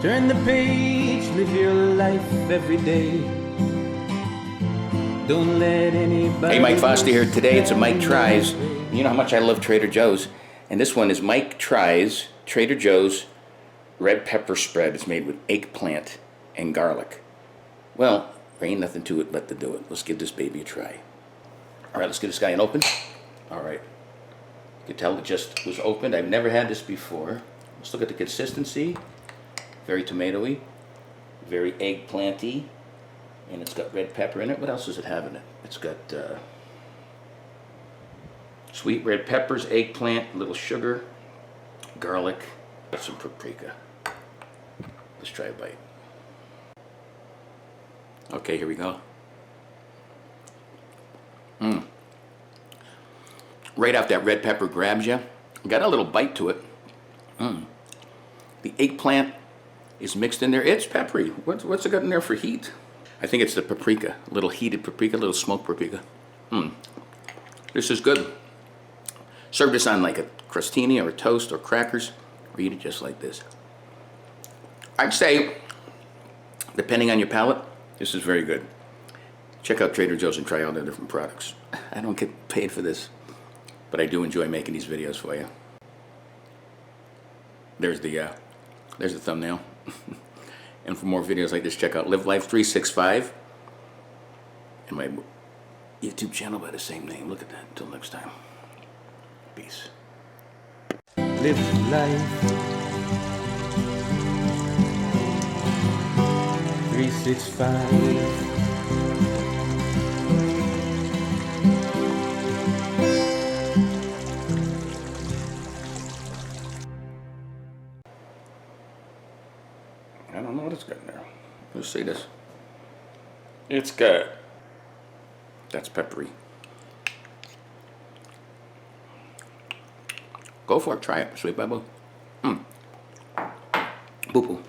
Turn the page, live your life every day. Don't let anybody. Hey, Mike Foster here. Today it's a Mike Tries. You know how much I love Trader Joe's. And this one is Mike Tries Trader Joe's red pepper spread. It's made with eggplant and garlic. Well, there ain't nothing to it but to do it. Let's give this baby a try. All right, let's give this guy an open. All right. You can tell it just was opened. I've never had this before. Let's look at the consistency. Very tomatoey, very eggplanty, and it's got red pepper in it. What else does it have in it? It's got sweet red peppers, eggplant, a little sugar, garlic, got some paprika. Let's try a bite. Okay, here we go. Right off, that red pepper grabs you. Got a little bite to it. The eggplant is mixed in there. It's peppery. What's it got in there for heat? I think it's the paprika. A little heated paprika, a little smoked paprika. This is good. Serve this on like a crostini or a toast or crackers, or eat it just like this. I'd say, depending on your palate, this is very good. Check out Trader Joe's and try all their different products. I don't get paid for this, but I do enjoy making these videos for you. There's the thumbnail. And for more videos like this, check out Live Life 365 and my YouTube channel by the same name. Look at that. Until next time. Peace. Live life 365. I don't know what it's got in there. Let's see this. It's got... That's peppery. Go for it. Try it. Sweet bubble. Boo-boo.